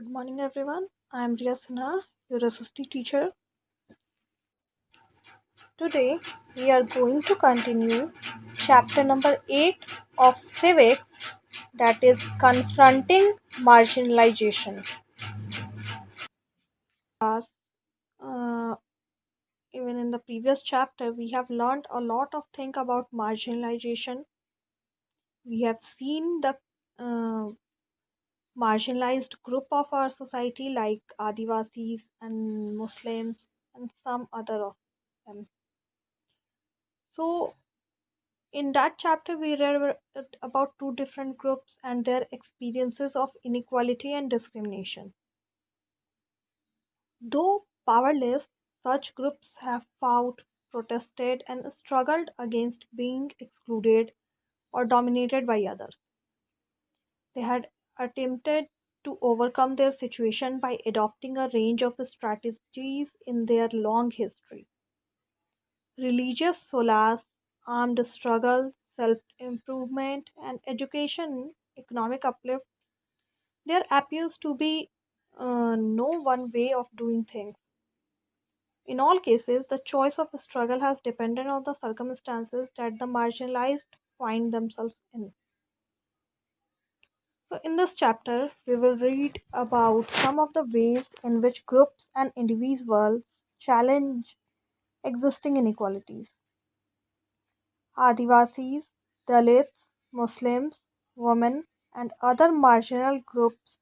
Good morning, everyone. I am Riya Sinha, your assistant teacher. Today, we are going to continue chapter number 8 of civics, that is confronting marginalization. As uh, even in the previous chapter, we have learned a lot of things about marginalization. We have seen the uh, marginalized group of our society like Adivasis and Muslims and some other of them. So, in that chapter, we read about two different groups and their experiences of inequality and discrimination. Though powerless, such groups have fought, protested, and struggled against being excluded or dominated by others. They had attempted to overcome their situation by adopting a range of strategies in their long history. Religious solace, armed struggle, self improvement, and education, economic uplift, there appears to be no one way of doing things. In all cases, the choice of struggle has depended on the circumstances that the marginalized find themselves in. So, in this chapter, we will read about some of the ways in which groups and individuals challenge existing inequalities. Adivasis, Dalits, Muslims, women, and other marginal groups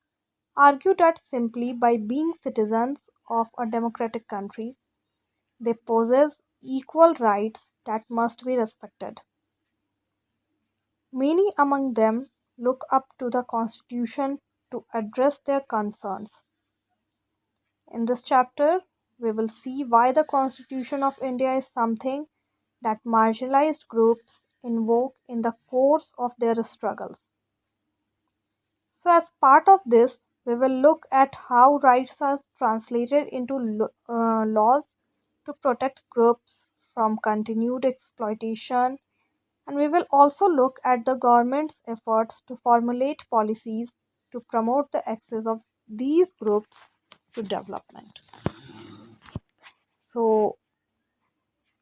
argue that simply by being citizens of a democratic country, they possess equal rights that must be respected. Many among them look up to the Constitution to address their concerns. In this chapter, we will see why the Constitution of India is something that marginalized groups invoke in the course of their struggles. So, as part of this, we will look at how rights are translated into laws to protect groups from continued exploitation, and we will also look at the government's efforts to formulate policies to promote the access of these groups to development. So,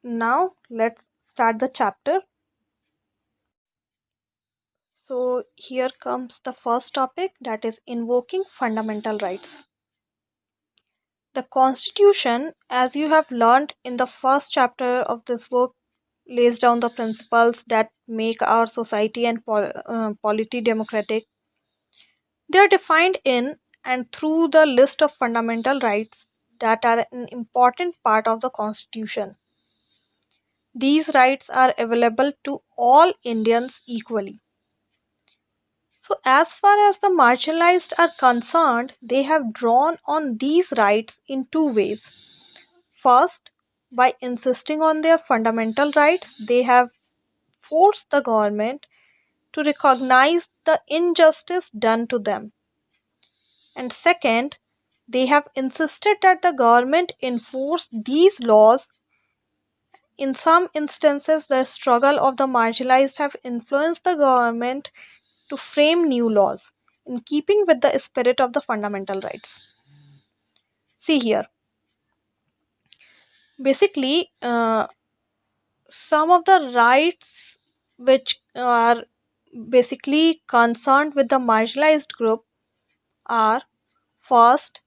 now let's start the chapter. So, here comes the first topic, that is invoking fundamental rights. The Constitution, as you have learned in the first chapter of this book, lays down the principles that make our society and polity democratic. They are defined in and through the list of fundamental rights that are an important part of the Constitution. These rights are available to all Indians equally. So, as far as the marginalized are concerned, they have drawn on these rights in two ways. First, by insisting on their fundamental rights, they have forced the government to recognize the injustice done to them. And second, they have insisted that the government enforce these laws. In some instances, the struggle of the marginalized have influenced the government to frame new laws in keeping with the spirit of the fundamental rights. See here, basically, some of the rights which are basically concerned with the marginalized group are: first,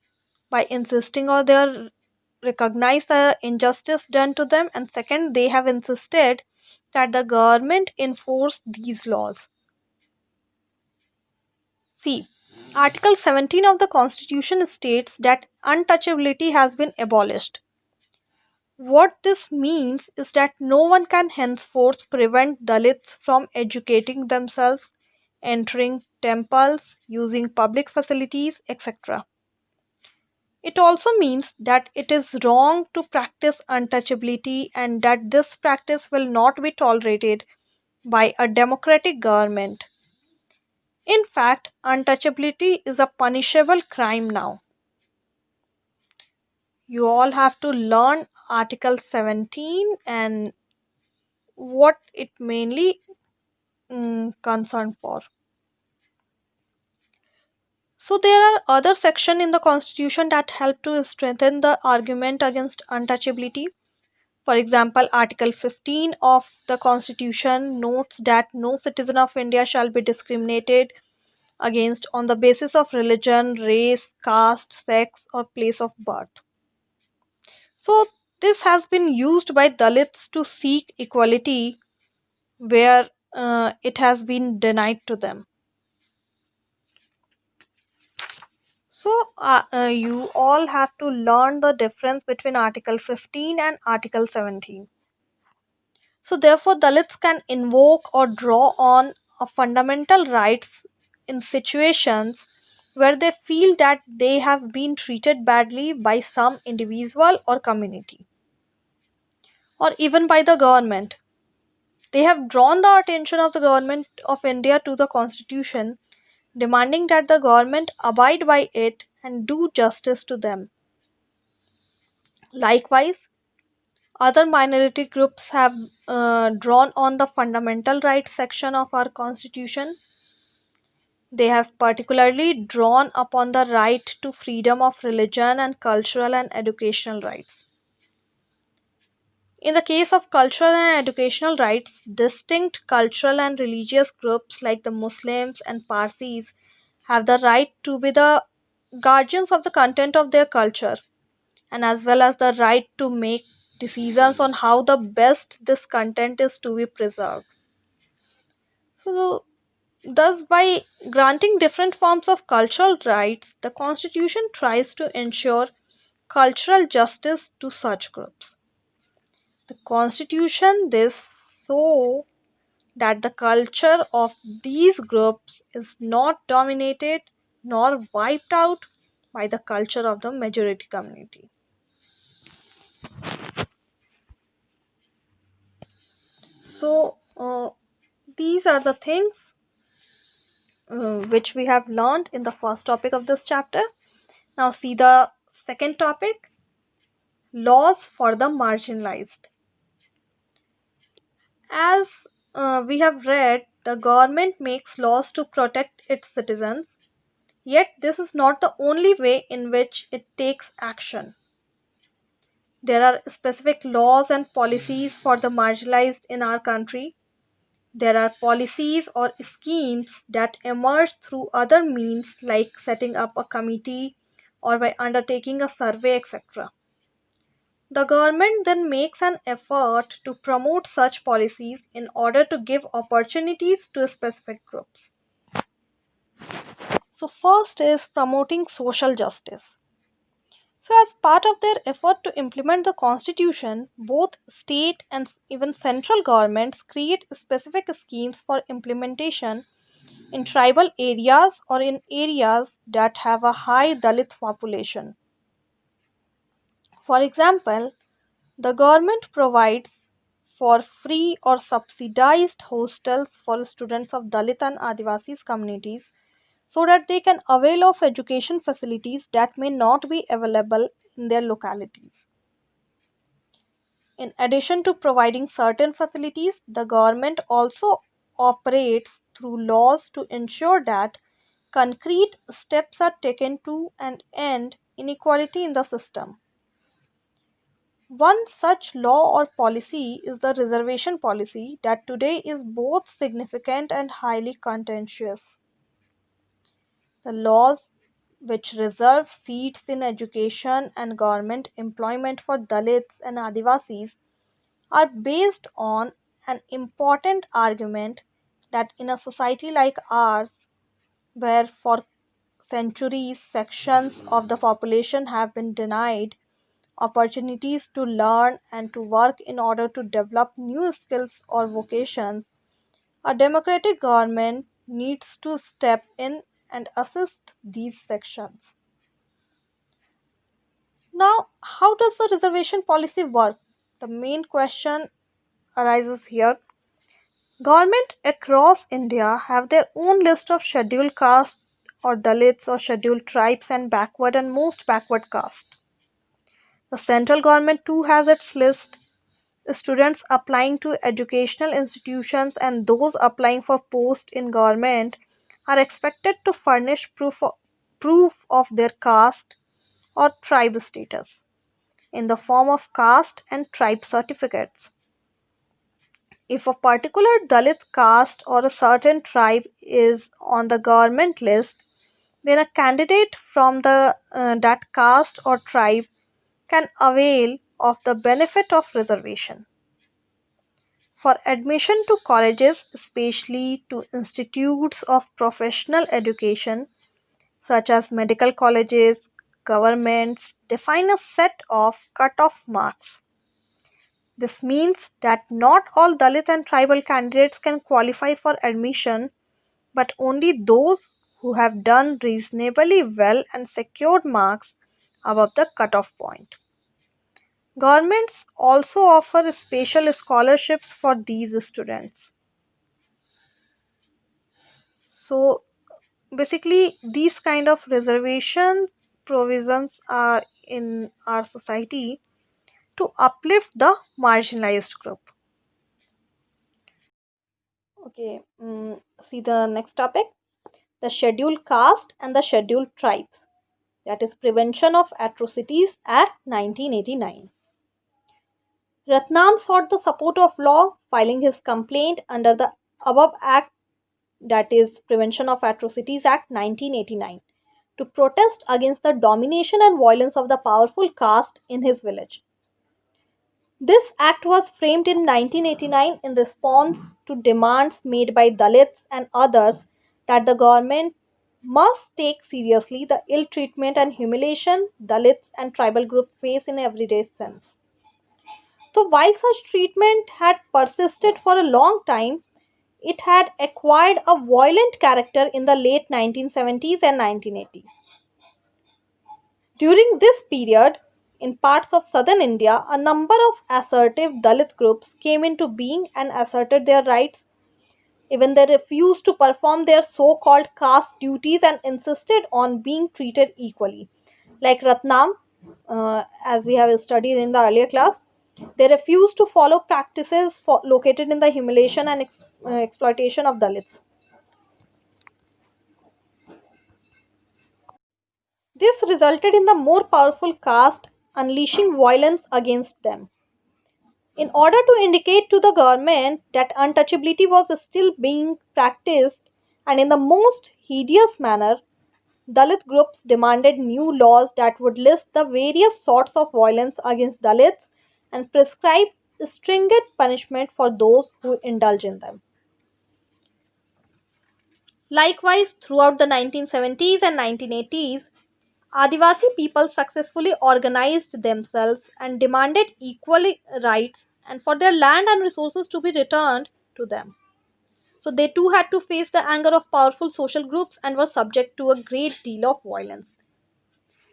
by insisting on their recognize the injustice done to them, and second, they have insisted that the government enforce these laws. See, Article 17 of the Constitution states that untouchability has been abolished. What this means is that no one can henceforth prevent Dalits from educating themselves, entering temples, using public facilities, etc. It also means that it is wrong to practice untouchability and that this practice will not be tolerated by a democratic government. In fact, untouchability is a punishable crime now. You all have to learn Article 17 and what it mainly concerned for. So there are other sections in the constitution that help to strengthen the argument against untouchability. For example, Article 15 of the Constitution notes that no citizen of India shall be discriminated against on the basis of religion, race, caste, sex, or place of birth. So, this has been used by Dalits to seek equality where it has been denied to them. So, you all have to learn the difference between Article 15 and Article 17. So, therefore, Dalits can invoke or draw on a fundamental rights in situations where they feel that they have been treated badly by some individual or community, or even by the government. They have drawn the attention of the government of India to the constitution, demanding that the government abide by it and do justice to them. Likewise, other minority groups have drawn on the fundamental rights section of our constitution. They have particularly drawn upon the right to freedom of religion and cultural and educational rights. In the case of cultural and educational rights, distinct cultural and religious groups like the Muslims and Parsis have the right to be the guardians of the content of their culture, and as well as the right to make decisions on how the best this content is to be preserved. So, thus, by granting different forms of cultural rights, the Constitution tries to ensure cultural justice to such groups. The Constitution this so that the culture of these groups is not dominated nor wiped out by the culture of the majority community. So, these are the things which we have learned in the first topic of this chapter. Now, see the second topic, laws for the marginalized. As we have read, the government makes laws to protect its citizens, yet, this is not the only way in which it takes action. There are specific laws and policies for the marginalized in our country. There are policies or schemes that emerge through other means like setting up a committee or by undertaking a survey, etc. The government then makes an effort to promote such policies in order to give opportunities to specific groups. So, first is promoting social justice. So, as part of their effort to implement the constitution, both state and even central governments create specific schemes for implementation in tribal areas or in areas that have a high Dalit population. For example, the government provides for free or subsidized hostels for students of Dalit and Adivasis communities so that they can avail of education facilities that may not be available in their localities. In addition to providing certain facilities, the government also operates through laws to ensure that concrete steps are taken to and end inequality in the system. One such law or policy is the reservation policy that today is both significant and highly contentious. The laws which reserve seats in education and government employment for Dalits and Adivasis are based on an important argument that in a society like ours, where for centuries sections of the population have been denied opportunities to learn and to work in order to develop new skills or vocations, a democratic government needs to step in and assist these sections. Now, how does the reservation policy work? The main question arises here. Government across India have their own list of scheduled castes or Dalits or scheduled tribes and backward and most backward caste. The central government too has its list. Students applying to educational institutions and those applying for posts in government are expected to furnish proof of their caste or tribe status in the form of caste and tribe certificates. If a particular Dalit caste or a certain tribe is on the government list, then a candidate from that caste or tribe can avail of the benefit of reservation. For admission to colleges, especially to institutes of professional education such as medical colleges, governments define a set of cut-off marks. This means that not all Dalit and tribal candidates can qualify for admission, but only those who have done reasonably well and secured marks above the cutoff point. Governments also offer special scholarships for these students. So basically these kind of reservation provisions are in our society to uplift the marginalized group. Okay, see the next topic, the scheduled caste and the scheduled tribes, that is Prevention of Atrocities Act 1989. Ratnam sought the support of law, filing his complaint under the above act, that is Prevention of Atrocities Act 1989, to protest against the domination and violence of the powerful caste in his village. This act was framed in 1989 in response to demands made by Dalits and others that the government must take seriously the ill treatment and humiliation Dalits and tribal groups face in everyday sense. So, while such treatment had persisted for a long time, it had acquired a violent character in the late 1970s and 1980s. During this period, in parts of southern India, a number of assertive Dalit groups came into being and asserted their rights. Even they refused to perform their so called caste duties and insisted on being treated equally. Like Ratnam, as we have studied in the earlier class, they refused to follow practices located in the humiliation and exploitation of Dalits. This resulted in the more powerful caste unleashing violence against them. In order to indicate to the government that untouchability was still being practiced and in the most hideous manner, Dalit groups demanded new laws that would list the various sorts of violence against Dalits and prescribe stringent punishment for those who indulge in them. Likewise, throughout the 1970s and 1980s, Adivasi people successfully organized themselves and demanded equal rights and for their land and resources to be returned to them. So they too had to face the anger of powerful social groups and were subject to a great deal of violence.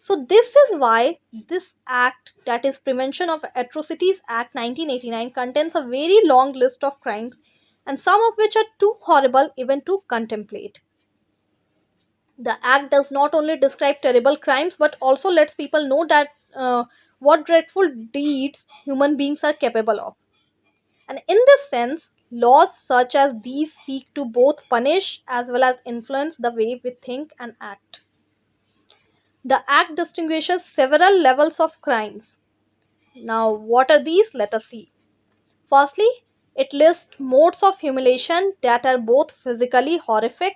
So this is why this act, that is Prevention of Atrocities Act 1989, contains a very long list of crimes and some of which are too horrible even to contemplate. The act does not only describe terrible crimes but also lets people know that what dreadful deeds human beings are capable of. And in this sense, laws such as these seek to both punish as well as influence the way we think and act. The act distinguishes several levels of crimes. Now, what are these? Let us see. Firstly, it lists modes of humiliation that are both physically horrific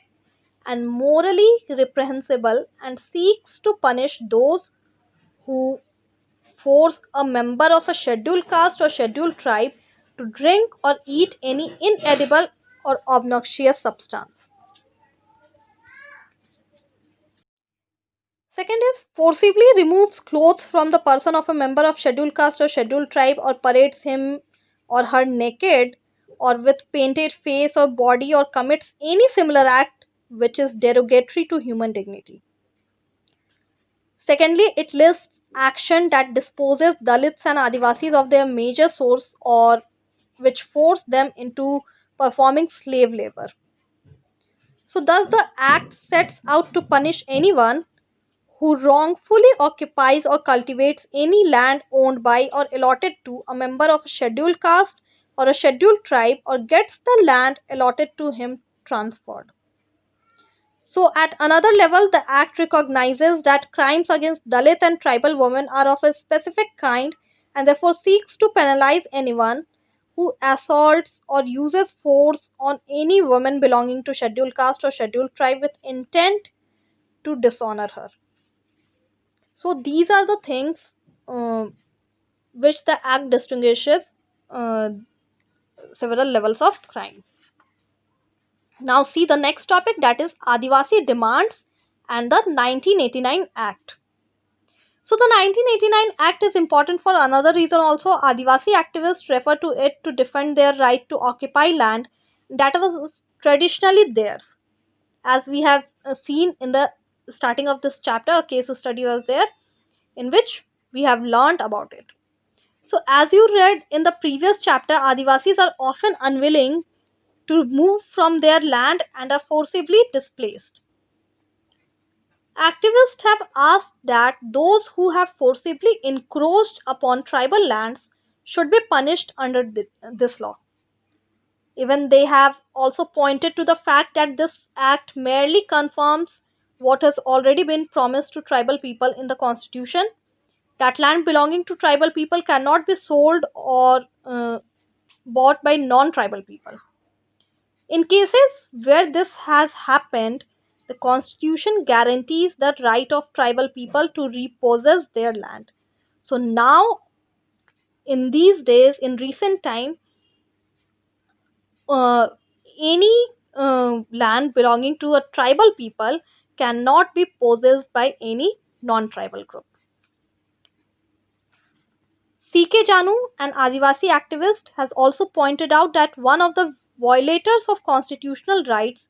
and morally reprehensible and seeks to punish those who force a member of a scheduled caste or scheduled tribe to drink or eat any inedible or obnoxious substance. Second is forcibly removes clothes from the person of a member of scheduled caste or scheduled tribe or parades him or her naked or with painted face or body or commits any similar act which is derogatory to human dignity. Secondly, it lists action that disposes Dalits and Adivasis of their major source or which force them into performing slave labor. So, thus, the act sets out to punish anyone who wrongfully occupies or cultivates any land owned by or allotted to a member of a scheduled caste or a scheduled tribe or gets the land allotted to him transferred. So, at another level, the Act recognizes that crimes against Dalit and tribal women are of a specific kind and therefore seeks to penalize anyone who assaults or uses force on any woman belonging to scheduled caste or scheduled tribe with intent to dishonor her. So, these are the things which the Act distinguishes uh, several levels of crime. Now, see the next topic, that is Adivasi demands and the 1989 Act. So the 1989 Act is important for another reason also. Adivasi activists refer to it to defend their right to occupy land that was traditionally theirs. As we have seen in the starting of this chapter, a case study was there in which we have learned about it. So as you read in the previous chapter, Adivasis are often unwilling to move from their land and are forcibly displaced. Activists have asked that those who have forcibly encroached upon tribal lands should be punished under this law. Even they have also pointed to the fact that this act merely confirms what has already been promised to tribal people in the constitution, that land belonging to tribal people cannot be sold or bought by non tribal people. In cases where this has happened, the constitution guarantees the right of tribal people to repossess their land. So now, in these days, in recent time, uh, any land belonging to a tribal people cannot be possessed by any non-tribal group. CK Janu, an Adivasi activist, has also pointed out that one of the violators of constitutional rights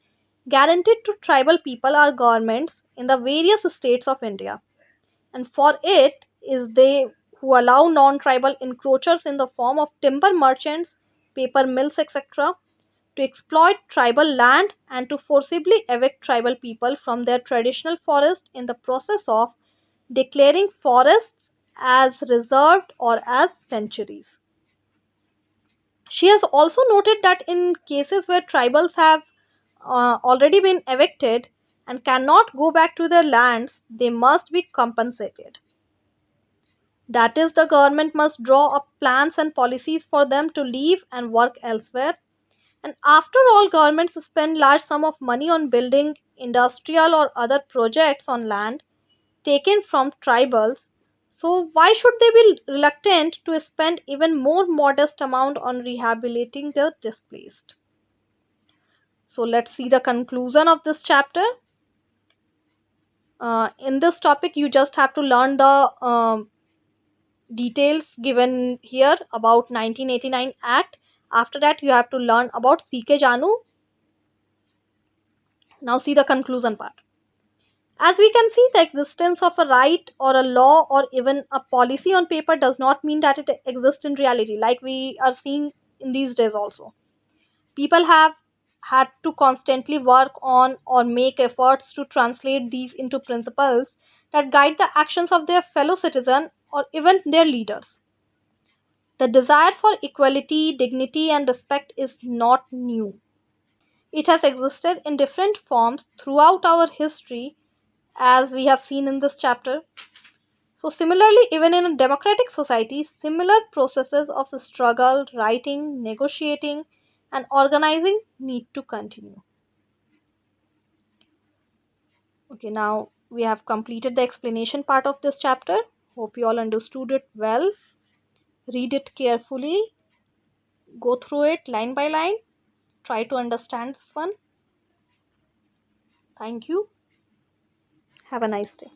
guaranteed to tribal people are governments in the various states of India. And for it is they who allow non-tribal encroachers in the form of timber merchants, paper mills, etc., to exploit tribal land and to forcibly evict tribal people from their traditional forest in the process of declaring forests as reserved or as sanctuaries. She has also noted that in cases where tribals have already been evicted and cannot go back to their lands, they must be compensated. That is, the government must draw up plans and policies for them to leave and work elsewhere. And after all, governments spend large sum of money on building industrial or other projects on land taken from tribals. So why should they be reluctant to spend even more modest amount on rehabilitating the displaced? So let's see the conclusion of this chapter. In this topic, you just have to learn the details given here about 1989 Act. After that, you have to learn about CK Janu. Now see the conclusion part. As we can see, the existence of a right or a law or even a policy on paper does not mean that it exists in reality, like we are seeing in these days also. People have had to constantly work on or make efforts to translate these into principles that guide the actions of their fellow citizen or even their leaders. The desire for equality, dignity, and respect is not new. It has existed in different forms throughout our history, as we have seen in this chapter. So, similarly, even in a democratic society, similar processes of struggle, writing, negotiating, and organizing need to continue. Okay, now we have completed the explanation part of this chapter. Hope you all understood it well. Read it carefully, go through it line by line, try to understand this one. Thank you. Have a nice day.